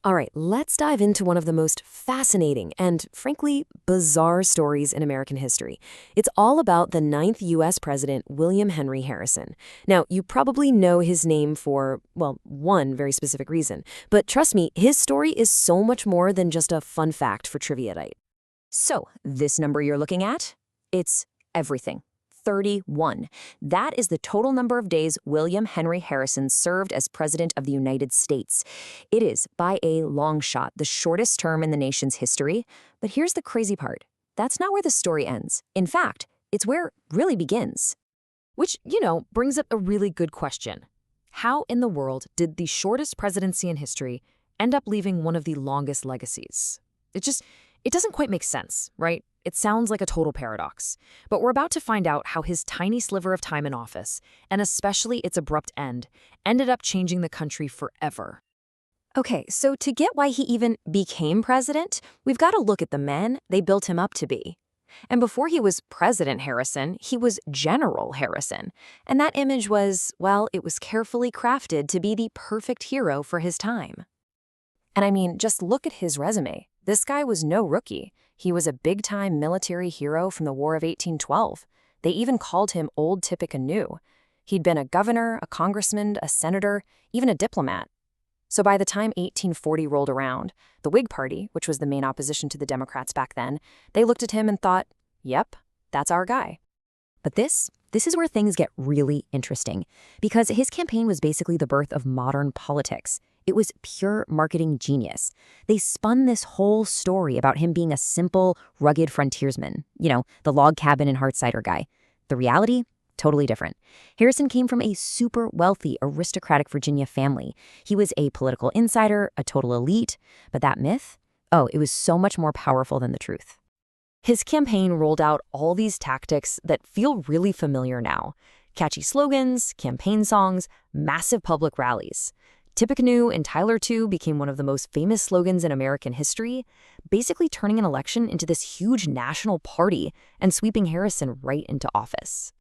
All right, let's dive into one of the most fascinating and, frankly, bizarre stories in American history. It's all about the ninth U.S. President, William Henry Harrison. Now, you probably know his name for, well, one very specific reason. But trust me, his story is so much more than just a fun fact for Trivia Night. So, this number you're looking at? It's everything. 31. That is the total number of days William Henry Harrison served as President of the United States. It is, by a long shot, the shortest term in the nation's history. But here's the crazy part. That's not where the story ends. In fact, it's where it really begins. Which, brings up a really good question. How in the world did the shortest presidency in history end up leaving one of the longest legacies? It doesn't quite make sense, right? It sounds like a total paradox. But we're about to find out how his tiny sliver of time in office, and especially its abrupt end, ended up changing the country forever. Okay, so to get why he even became president, we've got to look at the men they built him up to be. And before he was President Harrison, he was General Harrison. And that image was, well, it was carefully crafted to be the perfect hero for his time. And I mean, just look at his resume. This guy was no rookie. He was a big-time military hero from the War of 1812. They even called him Old Tippecanoe. He'd been a governor, a congressman, a senator, even a diplomat. So by the time 1840 rolled around, the Whig Party, which was the main opposition to the Democrats back then, they looked at him and thought, yep, that's our guy. But this is where things get really interesting, because his campaign was basically the birth of modern politics. It was pure marketing genius. They spun this whole story about him being a simple, rugged frontiersman, the log cabin and hard cider guy. The reality? Totally different. Harrison came from a super wealthy, aristocratic Virginia family. He was a political insider, a total elite. But that myth? Oh, it was so much more powerful than the truth. His campaign rolled out all these tactics that feel really familiar now. Catchy slogans, campaign songs, massive public rallies. Tippecanoe and Tyler too became one of the most famous slogans in American history, basically turning an election into this huge national party and sweeping Harrison right into office.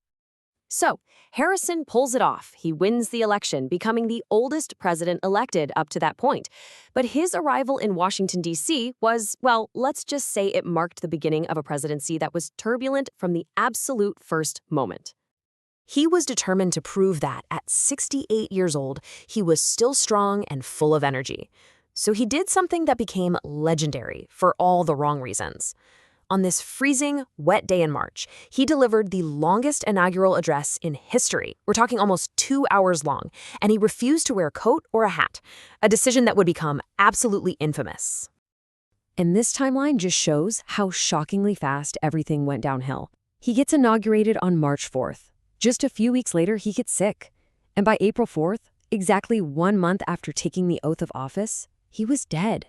So, Harrison pulls it off. He wins the election, becoming the oldest president elected up to that point. But his arrival in Washington, D.C. was, well, let's just say it marked the beginning of a presidency that was turbulent from the absolute first moment. He was determined to prove that at 68 years old, he was still strong and full of energy. So he did something that became legendary for all the wrong reasons. On this freezing, wet day in March, he delivered the longest inaugural address in history. We're talking almost 2 hours long, and he refused to wear a coat or a hat, a decision that would become absolutely infamous. And this timeline just shows how shockingly fast everything went downhill. He gets inaugurated on March 4th. Just a few weeks later, he gets sick. And by April 4th, exactly 1 month after taking the oath of office, he was dead.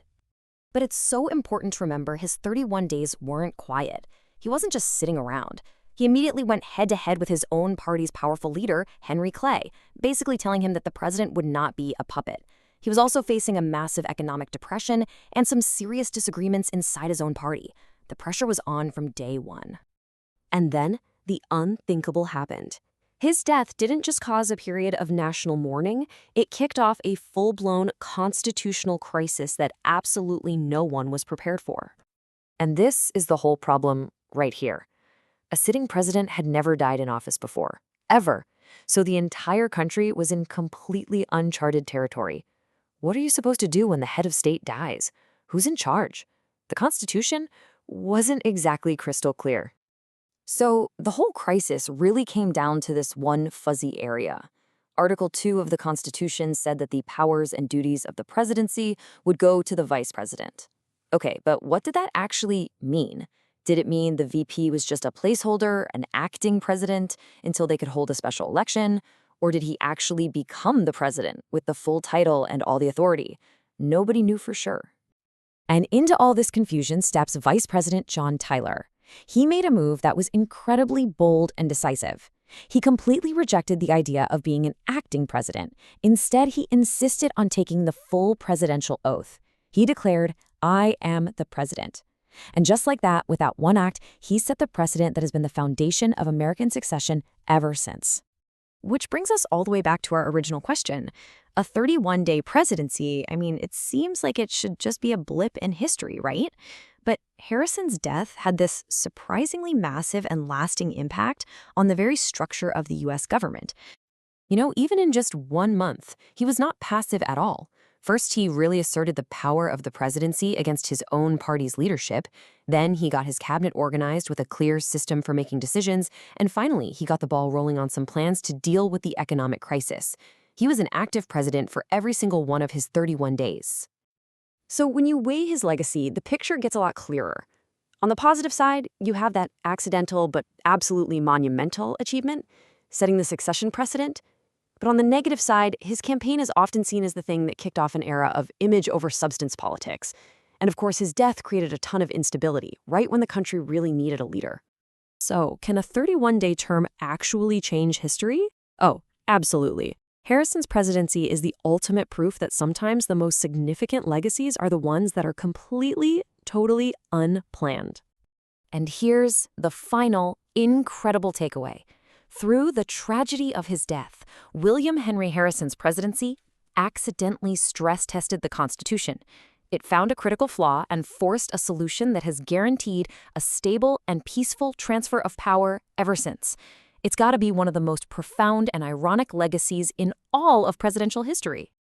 But it's so important to remember his 31 days weren't quiet. He wasn't just sitting around. He immediately went head-to-head with his own party's powerful leader, Henry Clay, basically telling him that the president would not be a puppet. He was also facing a massive economic depression and some serious disagreements inside his own party. The pressure was on from day one. And then, the unthinkable happened. His death didn't just cause a period of national mourning, it kicked off a full-blown constitutional crisis that absolutely no one was prepared for. And this is the whole problem right here. A sitting president had never died in office before, ever. So the entire country was in completely uncharted territory. What are you supposed to do when the head of state dies? Who's in charge? The Constitution wasn't exactly crystal clear. So the whole crisis really came down to this one fuzzy area. Article 2 of the Constitution said that the powers and duties of the presidency would go to the vice president. Okay, but what did that actually mean? Did it mean the VP was just a placeholder, an acting president, until they could hold a special election? Or did he actually become the president with the full title and all the authority? Nobody knew for sure. And into all this confusion steps Vice President John Tyler. He made a move that was incredibly bold and decisive. He completely rejected the idea of being an acting president. Instead, he insisted on taking the full presidential oath. He declared, "I am the president." And just like that, without one act, he set the precedent that has been the foundation of American succession ever since. Which brings us all the way back to our original question. A 31-day presidency, I mean, it seems like it should just be a blip in history, right? But Harrison's death had this surprisingly massive and lasting impact on the very structure of the U.S. government. Even in just 1 month, he was not passive at all. First, he really asserted the power of the presidency against his own party's leadership. Then he got his cabinet organized with a clear system for making decisions. And finally, he got the ball rolling on some plans to deal with the economic crisis. He was an active president for every single one of his 31 days. So when you weigh his legacy, the picture gets a lot clearer. On the positive side, you have that accidental but absolutely monumental achievement, setting the succession precedent. But on the negative side, his campaign is often seen as the thing that kicked off an era of image over substance politics. And of course, his death created a ton of instability, right when the country really needed a leader. So, can a 31-day term actually change history? Oh, absolutely. Harrison's presidency is the ultimate proof that sometimes the most significant legacies are the ones that are completely, totally unplanned. And here's the final, incredible takeaway. Through the tragedy of his death, William Henry Harrison's presidency accidentally stress-tested the Constitution. It found a critical flaw and forced a solution that has guaranteed a stable and peaceful transfer of power ever since. It's got to be one of the most profound and ironic legacies in all of presidential history.